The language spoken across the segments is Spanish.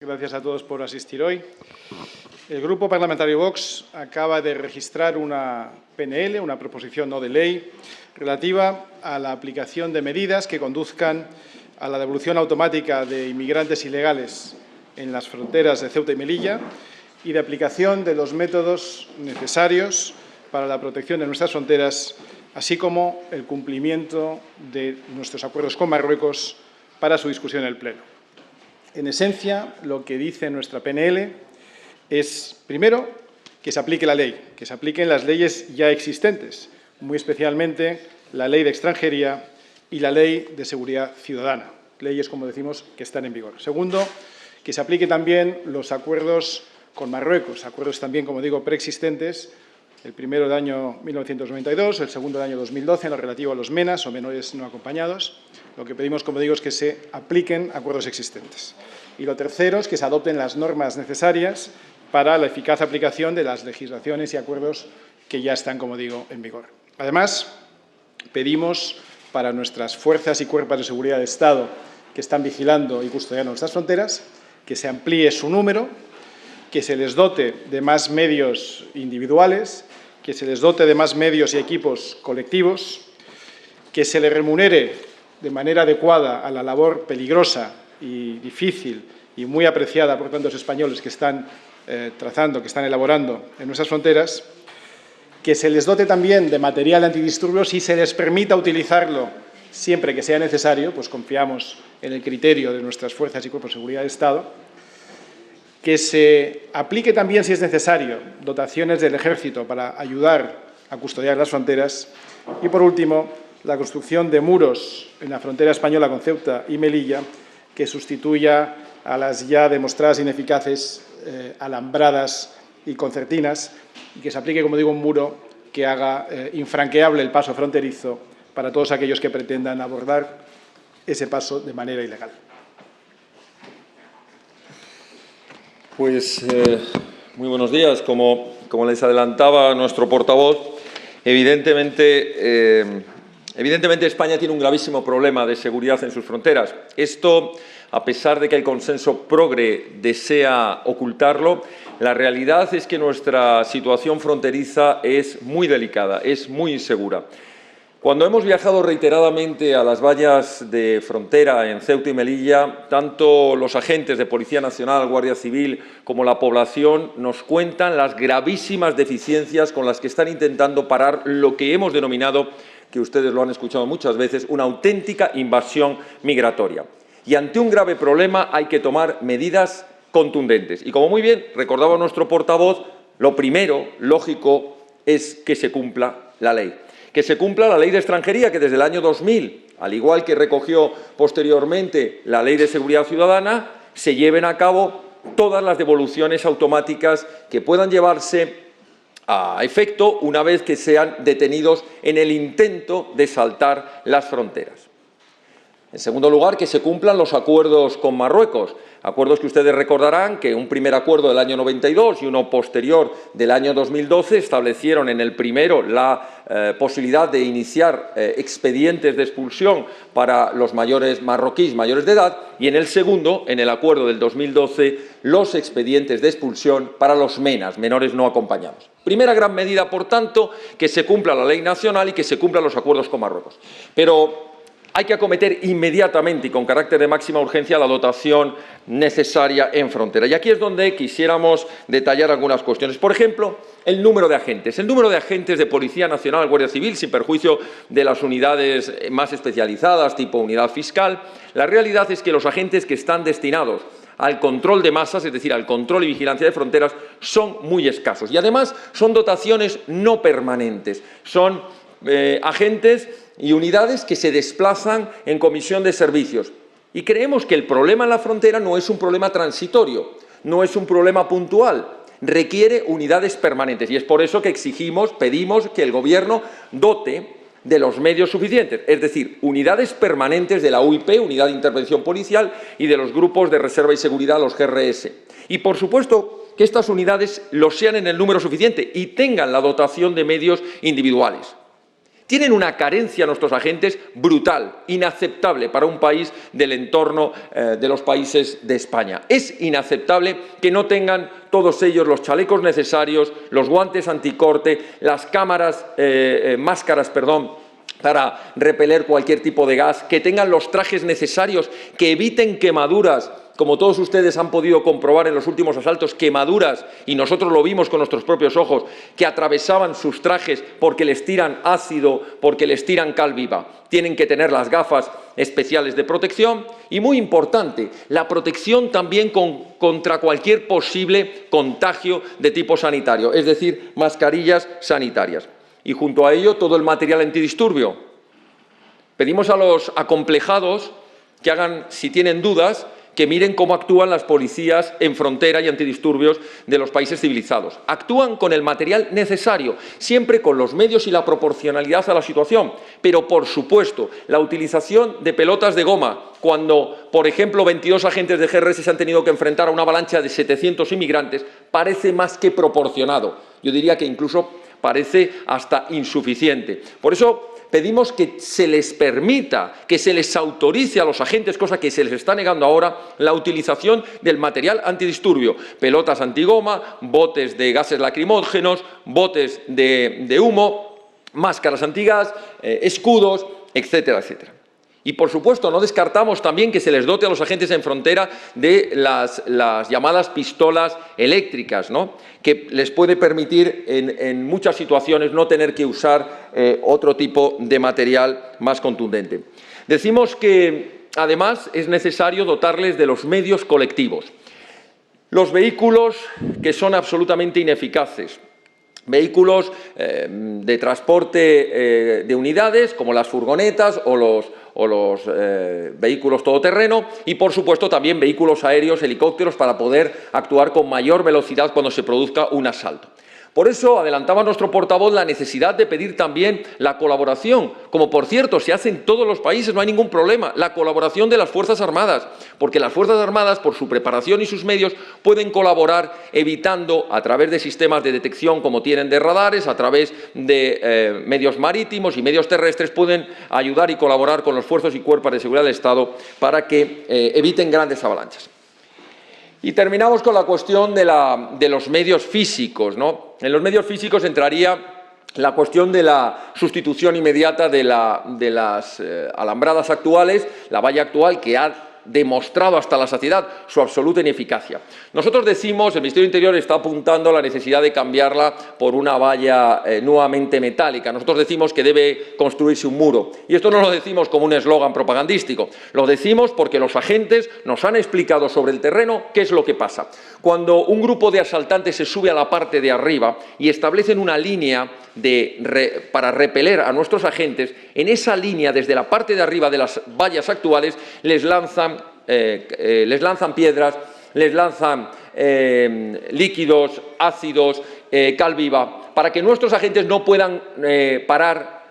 Gracias a todos por asistir hoy. El Grupo Parlamentario Vox acaba de registrar una PNL, una proposición no de ley, relativa a la aplicación de medidas que conduzcan a la devolución automática de inmigrantes ilegales en las fronteras de Ceuta y Melilla y de aplicación de los métodos necesarios para la protección de nuestras fronteras, así como el cumplimiento de nuestros acuerdos con Marruecos para su discusión en el Pleno. En esencia, lo que dice nuestra PNL es, primero, que se aplique la ley, que se apliquen las leyes ya existentes, muy especialmente la Ley de Extranjería y la Ley de Seguridad Ciudadana, leyes, como decimos, que están en vigor. Segundo, que se aplique también los acuerdos con Marruecos, acuerdos también, como digo, preexistentes, el primero del año 1992, el segundo del año 2012, en lo relativo a los MENAs o menores no acompañados. Lo que pedimos, como digo, es que se apliquen acuerdos existentes. Y lo tercero es que se adopten las normas necesarias para la eficaz aplicación de las legislaciones y acuerdos que ya están, como digo, en vigor. Además, pedimos para nuestras fuerzas y cuerpos de seguridad de Estado que están vigilando y custodiando nuestras fronteras que se amplíe su número, que se les dote de más medios individuales, que se les dote de más medios y equipos colectivos, que se les remunere de manera adecuada a la labor peligrosa y difícil y muy apreciada por tantos españoles que están trazando, que están elaborando en nuestras fronteras, que se les dote también de material antidisturbios y se les permita utilizarlo siempre que sea necesario, pues confiamos en el criterio de nuestras fuerzas y cuerpos de seguridad de Estado, que se aplique también, si es necesario, dotaciones del Ejército para ayudar a custodiar las fronteras y, por último, la construcción de muros en la frontera española con Ceuta y Melilla que sustituya a las ya demostradas ineficaces alambradas y concertinas y que se aplique, como digo, un muro que haga infranqueable el paso fronterizo para todos aquellos que pretendan abordar ese paso de manera ilegal. Pues muy buenos días. Como les adelantaba nuestro portavoz, evidentemente España tiene un gravísimo problema de seguridad en sus fronteras. Esto, a pesar de que el consenso progre desea ocultarlo, la realidad es que nuestra situación fronteriza es muy delicada, es muy insegura. Cuando hemos viajado reiteradamente a las vallas de frontera en Ceuta y Melilla, tanto los agentes de Policía Nacional, Guardia Civil, como la población nos cuentan las gravísimas deficiencias con las que están intentando parar lo que hemos denominado, que ustedes lo han escuchado muchas veces, una auténtica invasión migratoria. Y ante un grave problema hay que tomar medidas contundentes. Y como muy bien recordaba nuestro portavoz, lo primero, lógico, es que se cumpla la ley. Que se cumpla la Ley de Extranjería, que desde el año 2000, al igual que recogió posteriormente la Ley de Seguridad Ciudadana, se lleven a cabo todas las devoluciones automáticas que puedan llevarse a efecto una vez que sean detenidos en el intento de saltar las fronteras. En segundo lugar, que se cumplan los acuerdos con Marruecos, acuerdos que ustedes recordarán que un primer acuerdo del año 92 y uno posterior del año 2012 establecieron en el primero la posibilidad de iniciar expedientes de expulsión para los marroquíes mayores de edad y en el segundo, en el acuerdo del 2012, los expedientes de expulsión para los MENAs, menores no acompañados. Primera gran medida, por tanto, que se cumpla la ley nacional y que se cumplan los acuerdos con Marruecos. Pero hay que acometer inmediatamente y con carácter de máxima urgencia la dotación necesaria en frontera. Y aquí es donde quisiéramos detallar algunas cuestiones. Por ejemplo, el número de agentes. El número de agentes de Policía Nacional, Guardia Civil, sin perjuicio de las unidades más especializadas, tipo unidad fiscal. La realidad es que los agentes que están destinados al control de masas, es decir, al control y vigilancia de fronteras, son muy escasos. Y además son dotaciones no permanentes. Son agentes y unidades que se desplazan en comisión de servicios. Y creemos que el problema en la frontera no es un problema transitorio, no es un problema puntual, requiere unidades permanentes. Y es por eso que pedimos que el Gobierno dote de los medios suficientes, es decir, unidades permanentes de la UIP, Unidad de Intervención Policial, y de los grupos de reserva y seguridad, los GRS. Y, por supuesto, que estas unidades lo sean en el número suficiente y tengan la dotación de medios individuales. Tienen una carencia nuestros agentes brutal, inaceptable para un país del entorno de los países de España. Es inaceptable que no tengan todos ellos los chalecos necesarios, los guantes anticorte, las máscaras, para repeler cualquier tipo de gas, que tengan los trajes necesarios, que eviten quemaduras, como todos ustedes han podido comprobar en los últimos asaltos, quemaduras, y nosotros lo vimos con nuestros propios ojos, que atravesaban sus trajes porque les tiran ácido, porque les tiran cal viva. Tienen que tener las gafas especiales de protección y, muy importante, la protección también contra cualquier posible contagio de tipo sanitario, es decir, mascarillas sanitarias. Y junto a ello, todo el material antidisturbio. Pedimos a los acomplejados que hagan, si tienen dudas, que miren cómo actúan las policías en frontera y antidisturbios de los países civilizados. Actúan con el material necesario, siempre con los medios y la proporcionalidad a la situación. Pero, por supuesto, la utilización de pelotas de goma, cuando, por ejemplo, 22 agentes de GRS se han tenido que enfrentar a una avalancha de 700 inmigrantes, parece más que proporcionado. Yo diría que incluso parece hasta insuficiente. Por eso pedimos que se les permita, que se les autorice a los agentes, cosa que se les está negando ahora, la utilización del material antidisturbio, pelotas antigoma, botes de gases lacrimógenos, botes de humo, máscaras antigas, escudos, etcétera, etcétera. Y, por supuesto, no descartamos también que se les dote a los agentes en frontera de las llamadas pistolas eléctricas, ¿no?, que les puede permitir en muchas situaciones no tener que usar otro tipo de material más contundente. Decimos que, además, es necesario dotarles de los medios colectivos. Los vehículos que son absolutamente ineficaces, vehículos de transporte de unidades, como las furgonetas o los vehículos todoterreno, y, por supuesto, también vehículos aéreos, helicópteros, para poder actuar con mayor velocidad cuando se produzca un asalto. Por eso adelantaba nuestro portavoz la necesidad de pedir también la colaboración, como por cierto se hace en todos los países, no hay ningún problema, la colaboración de las Fuerzas Armadas, porque las Fuerzas Armadas, por su preparación y sus medios, pueden colaborar evitando, a través de sistemas de detección como tienen de radares, a través de medios marítimos y medios terrestres, pueden ayudar y colaborar con los esfuerzos y cuerpos de seguridad del Estado para que eviten grandes avalanchas. Y terminamos con la cuestión de los medios físicos, ¿no? En los medios físicos entraría la cuestión de la sustitución inmediata de las alambradas actuales, la valla actual, que ha demostrado hasta la saciedad su absoluta ineficacia. Nosotros decimos, el Ministerio del Interior está apuntando a la necesidad de cambiarla por una valla nuevamente metálica. Nosotros decimos que debe construirse un muro. Y esto no lo decimos como un eslogan propagandístico, lo decimos porque los agentes nos han explicado sobre el terreno qué es lo que pasa. Cuando un grupo de asaltantes se sube a la parte de arriba y establecen una línea para repeler a nuestros agentes, en esa línea, desde la parte de arriba de las vallas actuales, les lanzan piedras, les lanzan líquidos, ácidos, cal viva, para que nuestros agentes no puedan parar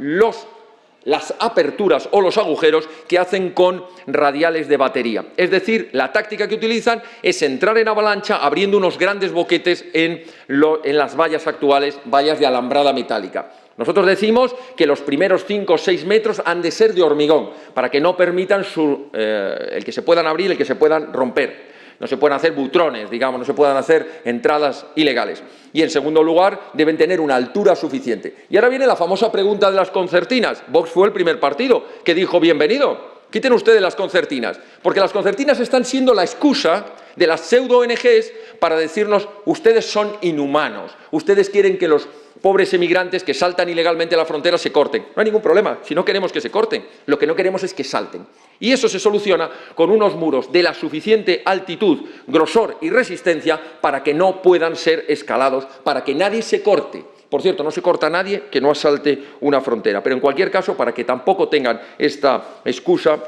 las aperturas o los agujeros que hacen con radiales de batería. Es decir, la táctica que utilizan es entrar en avalancha abriendo unos grandes boquetes en las vallas actuales, vallas de alambrada metálica. Nosotros decimos que los primeros 5 o 6 metros han de ser de hormigón, para que no permitan el que se puedan abrir, el que se puedan romper. No se pueden hacer butrones, digamos, no se puedan hacer entradas ilegales. Y, en segundo lugar, deben tener una altura suficiente. Y ahora viene la famosa pregunta de las concertinas. Vox fue el primer partido que dijo bienvenido. Quiten ustedes las concertinas, porque las concertinas están siendo la excusa de las pseudo-ONGs para decirnos ustedes son inhumanos, ustedes quieren que los pobres emigrantes que saltan ilegalmente la frontera se corten. No hay ningún problema, si no queremos que se corten, lo que no queremos es que salten. Y eso se soluciona con unos muros de la suficiente altitud, grosor y resistencia para que no puedan ser escalados, para que nadie se corte. Por cierto, no se corta a nadie que no asalte una frontera, pero en cualquier caso, para que tampoco tengan esta excusa,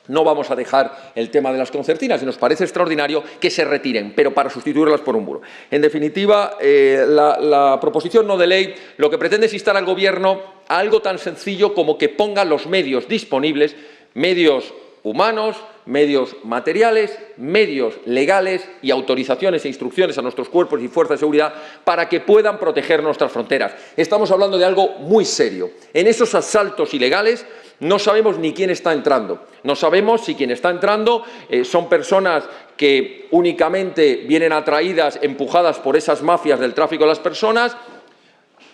no vamos a dejar el tema de las concertinas y nos parece extraordinario que se retiren, pero para sustituirlas por un muro. En definitiva, la proposición no de ley lo que pretende es instar al Gobierno a algo tan sencillo como que ponga los medios disponibles, medios humanos, medios materiales, medios legales y autorizaciones e instrucciones a nuestros cuerpos y fuerzas de seguridad para que puedan proteger nuestras fronteras. Estamos hablando de algo muy serio. En esos asaltos ilegales no sabemos ni quién está entrando. No sabemos si quien está entrando son personas que únicamente vienen atraídas, empujadas por esas mafias del tráfico de las personas,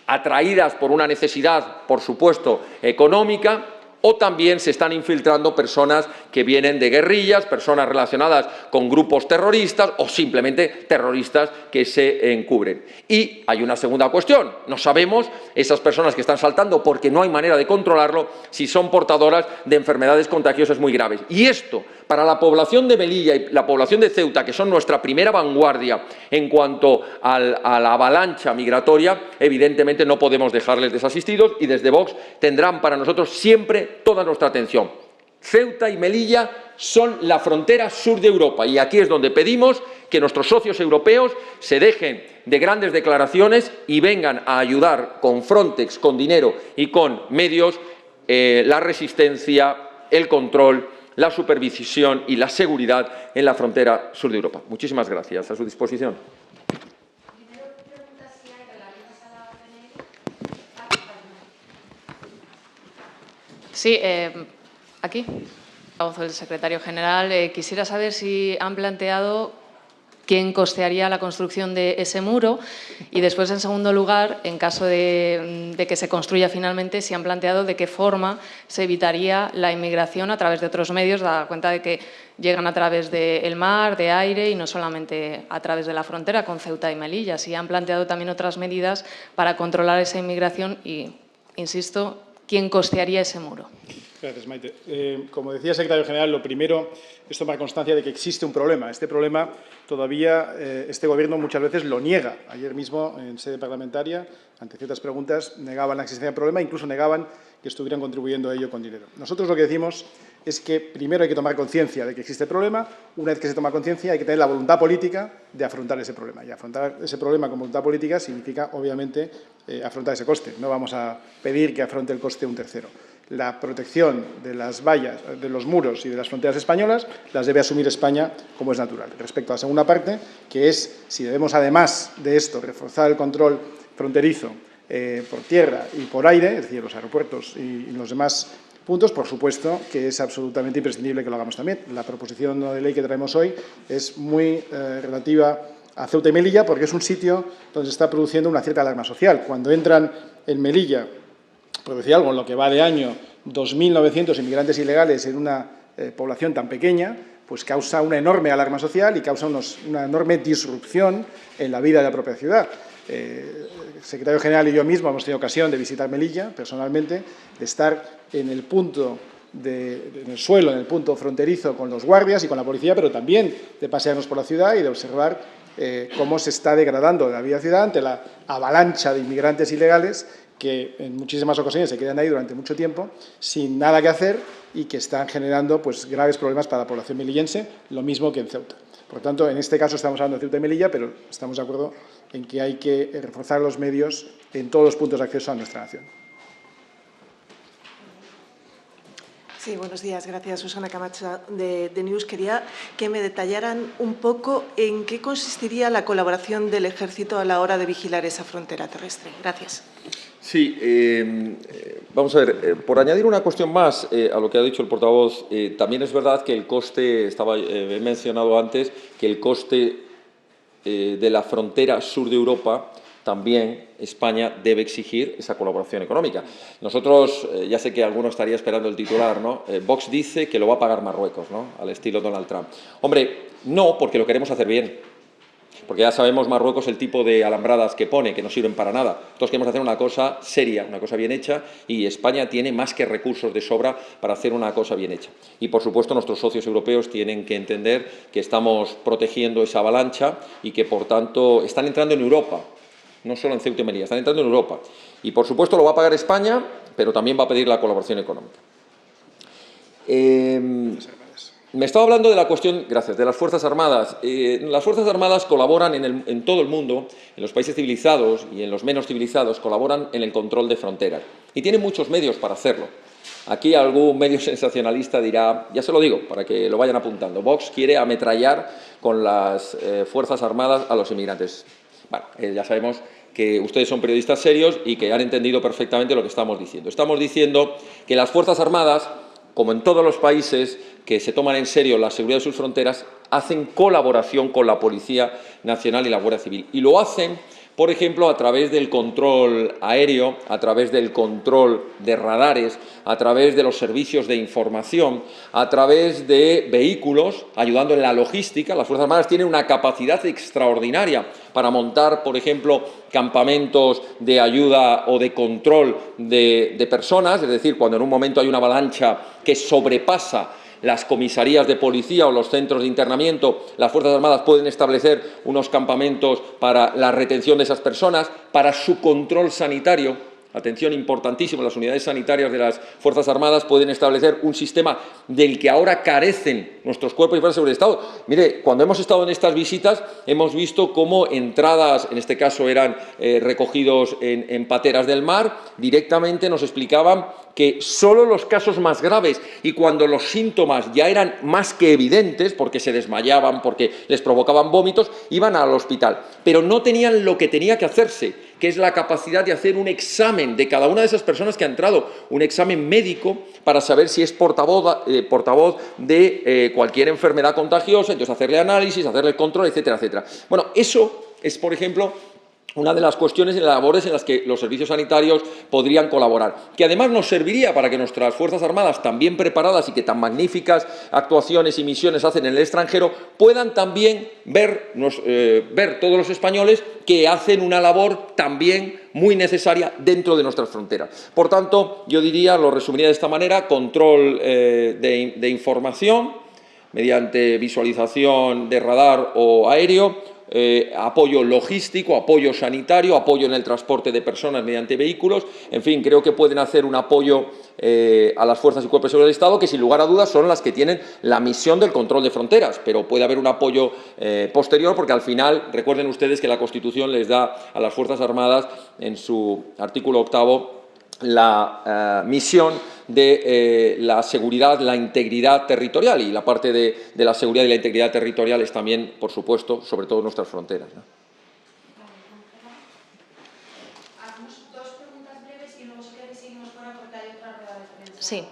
atraídas por una necesidad, por supuesto, económica, o también se están infiltrando personas que vienen de guerrillas, personas relacionadas con grupos terroristas o simplemente terroristas que se encubren. Y hay una segunda cuestión, no sabemos esas personas que están saltando porque no hay manera de controlarlo si son portadoras de enfermedades contagiosas muy graves. Y esto, para la población de Melilla y la población de Ceuta, que son nuestra primera vanguardia en cuanto a la avalancha migratoria, evidentemente no podemos dejarles desasistidos y desde Vox tendrán para nosotros siempre toda nuestra atención. Ceuta y Melilla son la frontera sur de Europa y aquí es donde pedimos que nuestros socios europeos se dejen de grandes declaraciones y vengan a ayudar con Frontex, con dinero y con medios la resistencia, el control, la supervisión y la seguridad en la frontera sur de Europa. Muchísimas gracias. A su disposición. Sí, aquí, la voz del secretario general. Quisiera saber si han planteado quién costearía la construcción de ese muro y después, en segundo lugar, en caso de que se construya finalmente, si han planteado de qué forma se evitaría la inmigración a través de otros medios, dada cuenta de que llegan a través del mar, de aire y no solamente a través de la frontera con Ceuta y Melilla. Si han planteado también otras medidas para controlar esa inmigración y, insisto, ¿quién costearía ese muro? Gracias, Maite. Como decía el secretario general, lo primero es tomar constancia de que existe un problema. Este problema todavía este Gobierno muchas veces lo niega. Ayer mismo, en sede parlamentaria, ante ciertas preguntas, negaban la existencia del problema, incluso negaban que estuvieran contribuyendo a ello con dinero. Nosotros lo que decimos es que primero hay que tomar conciencia de que existe el problema. Una vez que se toma conciencia, hay que tener la voluntad política de afrontar ese problema. Y afrontar ese problema con voluntad política significa, obviamente, afrontar ese coste. No vamos a pedir que afronte el coste un tercero. La protección de las vallas, de los muros y de las fronteras españolas las debe asumir España como es natural. Respecto a la segunda parte, que es si debemos, además de esto, reforzar el control fronterizo por tierra y por aire, es decir, los aeropuertos y los demás puntos, por supuesto que es absolutamente imprescindible que lo hagamos también. La proposición no de ley que traemos hoy es muy relativa a Ceuta y Melilla porque es un sitio donde se está produciendo una cierta alarma social. Cuando entran en Melilla, por decir algo, en lo que va de año, 2.900 inmigrantes ilegales en una población tan pequeña, pues causa una enorme alarma social y causa una enorme disrupción en la vida de la propia ciudad. El secretario general y yo mismo hemos tenido ocasión de visitar Melilla, personalmente, de estar en el punto, en el suelo, en el punto fronterizo con los guardias y con la policía, pero también de pasearnos por la ciudad y de observar cómo se está degradando la vida de la ciudad ante la avalancha de inmigrantes ilegales que en muchísimas ocasiones se quedan ahí durante mucho tiempo sin nada que hacer y que están generando pues, graves problemas para la población melillense, lo mismo que en Ceuta. Por tanto, en este caso estamos hablando de Ceuta y Melilla, pero estamos de acuerdo en que hay que reforzar los medios en todos los puntos de acceso a nuestra nación. Sí, buenos días. Gracias, Susana Camacho, de News. Quería que me detallaran un poco en qué consistiría la colaboración del Ejército a la hora de vigilar esa frontera terrestre. Gracias. Sí, vamos a ver, por añadir una cuestión más a lo que ha dicho el portavoz, también es verdad que el coste, he mencionado antes, que el coste de la frontera sur de Europa, también España debe exigir esa colaboración económica. Nosotros, ya sé que alguno estaría esperando el titular, ¿no? Vox dice que lo va a pagar Marruecos, ¿no? Al estilo Donald Trump. Hombre, no, porque lo queremos hacer bien. Porque ya sabemos Marruecos el tipo de alambradas que pone, que no sirven para nada. Nosotros queremos hacer una cosa seria, una cosa bien hecha, y España tiene más que recursos de sobra para hacer una cosa bien hecha. Y, por supuesto, nuestros socios europeos tienen que entender que estamos protegiendo esa avalancha y que, por tanto, están entrando en Europa, no solo en Ceuta y Melilla, están entrando en Europa. Y, por supuesto, lo va a pagar España, pero también va a pedir la colaboración económica. Me estaba hablando de la cuestión, gracias, de las Fuerzas Armadas. Las Fuerzas Armadas colaboran en todo el mundo, en los países civilizados y en los menos civilizados, colaboran en el control de fronteras. Y tienen muchos medios para hacerlo. Aquí algún medio sensacionalista dirá, ya se lo digo, para que lo vayan apuntando, Vox quiere ametrallar con las Fuerzas Armadas a los inmigrantes. Bueno, ya sabemos que ustedes son periodistas serios y que han entendido perfectamente lo que estamos diciendo. Estamos diciendo que las Fuerzas Armadas, como en todos los países que se toman en serio la seguridad de sus fronteras, hacen colaboración con la Policía Nacional y la Guardia Civil. Y lo hacen, por ejemplo, a través del control aéreo, a través del control de radares, a través de los servicios de información, a través de vehículos, ayudando en la logística. Las Fuerzas Armadas tienen una capacidad extraordinaria para montar, por ejemplo, campamentos de ayuda o de control de personas, es decir, cuando en un momento hay una avalancha que sobrepasa las comisarías de policía o los centros de internamiento, las Fuerzas Armadas pueden establecer unos campamentos para la retención de esas personas, para su control sanitario. Atención, importantísimo, las unidades sanitarias de las Fuerzas Armadas pueden establecer un sistema del que ahora carecen nuestros cuerpos y fuerzas de seguridad del Estado. Mire, cuando hemos estado en estas visitas hemos visto cómo entradas, en este caso eran recogidos en pateras del mar, directamente nos explicaban que solo los casos más graves y cuando los síntomas ya eran más que evidentes, porque se desmayaban, porque les provocaban vómitos, iban al hospital. Pero no tenían lo que tenía que hacerse, que es la capacidad de hacer un examen de cada una de esas personas que ha entrado, un examen médico para saber si es portavoz de cualquier enfermedad contagiosa, entonces hacerle análisis, hacerle el control, etcétera, etcétera. Bueno, eso es, por ejemplo, una de las cuestiones y labores en las que los servicios sanitarios podrían colaborar, que además nos serviría para que nuestras Fuerzas Armadas, tan bien preparadas y que tan magníficas actuaciones y misiones hacen en el extranjero, puedan también ver todos los españoles que hacen una labor también muy necesaria dentro de nuestras fronteras. Por tanto, yo diría, lo resumiría de esta manera: control de información mediante visualización de radar o aéreo, apoyo logístico, apoyo sanitario, apoyo en el transporte de personas mediante vehículos. En fin, creo que pueden hacer un apoyo a las fuerzas y cuerpos de seguridad del Estado, que sin lugar a dudas son las que tienen la misión del control de fronteras, pero puede haber un apoyo posterior, porque al final, recuerden ustedes que la Constitución les da a las Fuerzas Armadas, en su artículo 8º, la misión de la seguridad, la integridad territorial, y la parte de la seguridad y la integridad territorial es también, por supuesto, sobre todo nuestras fronteras, ¿no? Hacemos dos preguntas breves y luego si queréis seguimos fuera porque hay otra rueda de prensa. Sí.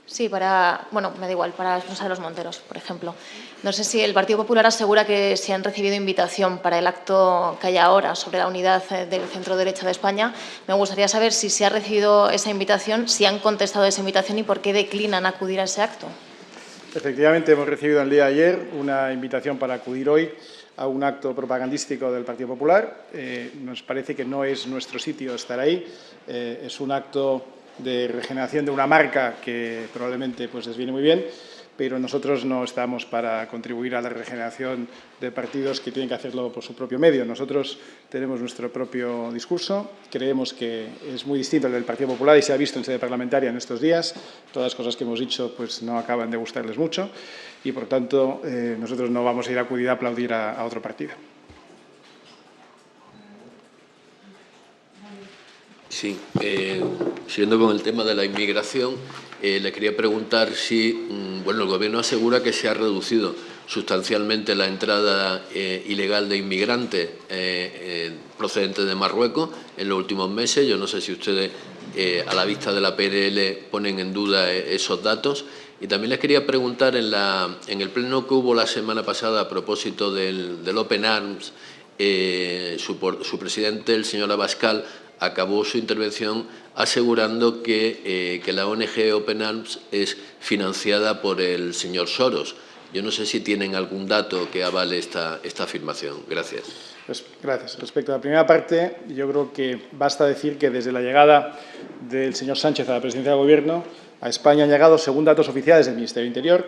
Sí, me da igual, para la esposa de los Monteros, por ejemplo. No sé si el Partido Popular asegura que si han recibido invitación para el acto que hay ahora sobre la unidad del centro-derecha de España. Me gustaría saber si se ha recibido esa invitación, si han contestado esa invitación y por qué declinan acudir a ese acto. Efectivamente, hemos recibido el día de ayer una invitación para acudir hoy a un acto propagandístico del Partido Popular. Nos parece que no es nuestro sitio estar ahí. Es un acto de regeneración de una marca que probablemente les viene muy bien, pero nosotros no estamos para contribuir a la regeneración de partidos que tienen que hacerlo por su propio medio. Nosotros tenemos nuestro propio discurso, creemos que es muy distinto al del Partido Popular y se ha visto en sede parlamentaria en estos días. Todas las cosas que hemos dicho no acaban de gustarles mucho y, por tanto, nosotros no vamos a ir a acudir a aplaudir a otro partido. Sí, siguiendo con el tema de la inmigración, le quería preguntar si el Gobierno asegura que se ha reducido sustancialmente la entrada ilegal de inmigrantes procedentes de Marruecos en los últimos meses. Yo no sé si ustedes, a la vista de la PNL, ponen en duda esos datos. Y también les quería preguntar, en el pleno que hubo la semana pasada a propósito del Open Arms, su presidente, el señor Abascal, acabó su intervención asegurando que la ONG Open Arms es financiada por el señor Soros. Yo no sé si tienen algún dato que avale esta afirmación. Gracias. Gracias. Respecto a la primera parte, yo creo que basta decir que desde la llegada del señor Sánchez a la presidencia del Gobierno, a España han llegado, según datos oficiales del Ministerio del Interior,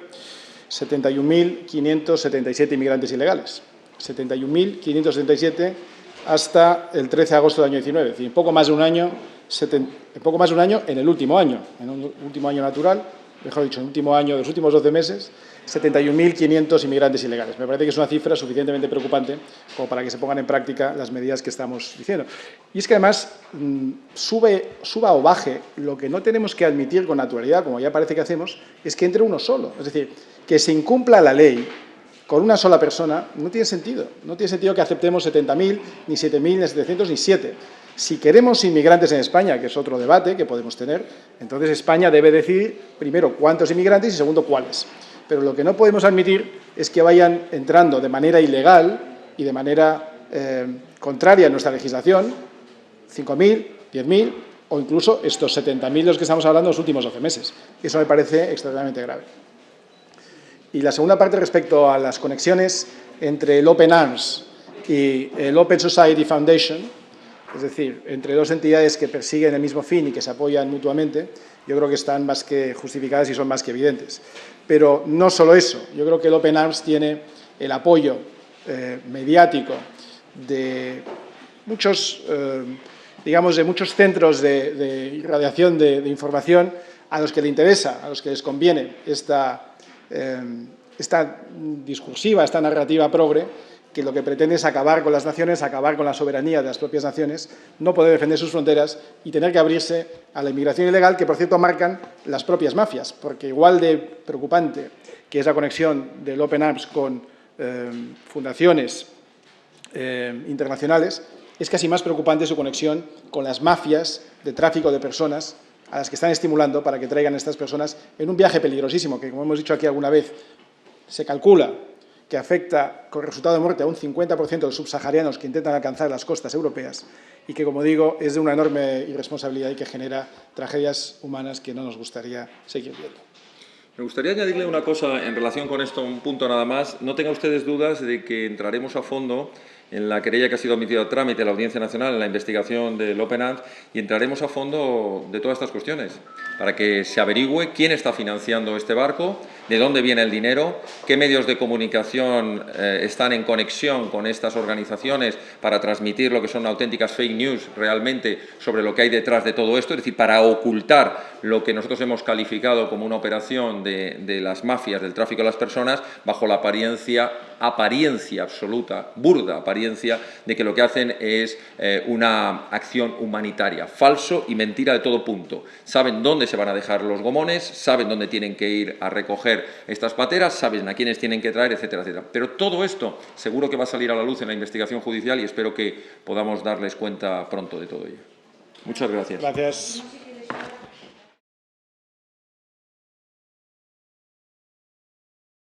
71.577 inmigrantes ilegales. 71.577 hasta el 13 de agosto del año 19, es decir, poco más de un año en el último año natural, mejor dicho, en el último año, de los últimos 12 meses, 71.500 inmigrantes ilegales. Me parece que es una cifra suficientemente preocupante como para que se pongan en práctica las medidas que estamos diciendo. Y es que además, suba o baje, lo que no tenemos que admitir con naturalidad, como ya parece que hacemos, es que entre uno solo. Es decir, que se incumpla la ley con una sola persona no tiene sentido. No tiene sentido que aceptemos 70.000, ni 7.000, ni 700, ni 7. Si queremos inmigrantes en España, que es otro debate que podemos tener, entonces España debe decidir, primero, cuántos inmigrantes y, segundo, cuáles. Pero lo que no podemos admitir es que vayan entrando de manera ilegal y de manera contraria a nuestra legislación 5.000, 10.000 o incluso estos 70.000 de los que estamos hablando en los últimos 12 meses. Eso me parece extremadamente grave. Y la segunda parte respecto a las conexiones entre el Open Arms y el Open Society Foundation, es decir, entre dos entidades que persiguen el mismo fin y que se apoyan mutuamente, yo creo que están más que justificadas y son más que evidentes. Pero no solo eso, yo creo que el Open Arms tiene el apoyo mediático de muchos, digamos, de muchos centros de irradiación de información a los que le interesa, a los que les conviene esta discursiva, esta narrativa progre, que lo que pretende es acabar con las naciones, acabar con la soberanía de las propias naciones, no poder defender sus fronteras y tener que abrirse a la inmigración ilegal, que, por cierto, marcan las propias mafias, porque igual de preocupante que es la conexión del Open Arms con fundaciones internacionales, es casi más preocupante su conexión con las mafias de tráfico de personas a las que están estimulando para que traigan a estas personas en un viaje peligrosísimo, que, como hemos dicho aquí alguna vez, se calcula que afecta con resultado de muerte a un 50% de los subsaharianos que intentan alcanzar las costas europeas y que, como digo, es de una enorme irresponsabilidad y que genera tragedias humanas que no nos gustaría seguir viendo. Me gustaría añadirle una cosa en relación con esto, un punto nada más. No tengan ustedes dudas de que entraremos a fondo en la querella que ha sido admitida a trámite de la Audiencia Nacional en la investigación del Open Arms y entraremos a fondo de todas estas cuestiones para que se averigüe quién está financiando este barco, de dónde viene el dinero, qué medios de comunicación están en conexión con estas organizaciones para transmitir lo que son auténticas fake news realmente sobre lo que hay detrás de todo esto, es decir, para ocultar lo que nosotros hemos calificado como una operación de las mafias del tráfico de las personas bajo la apariencia absoluta, burda apariencia de que lo que hacen es una acción humanitaria. Falso y mentira de todo punto. Saben dónde se van a dejar los gomones, saben dónde tienen que ir a recoger estas pateras, saben a quiénes tienen que traer, etcétera, etcétera. Pero todo esto seguro que va a salir a la luz en la investigación judicial y espero que podamos darles cuenta pronto de todo ello. Muchas gracias. Gracias.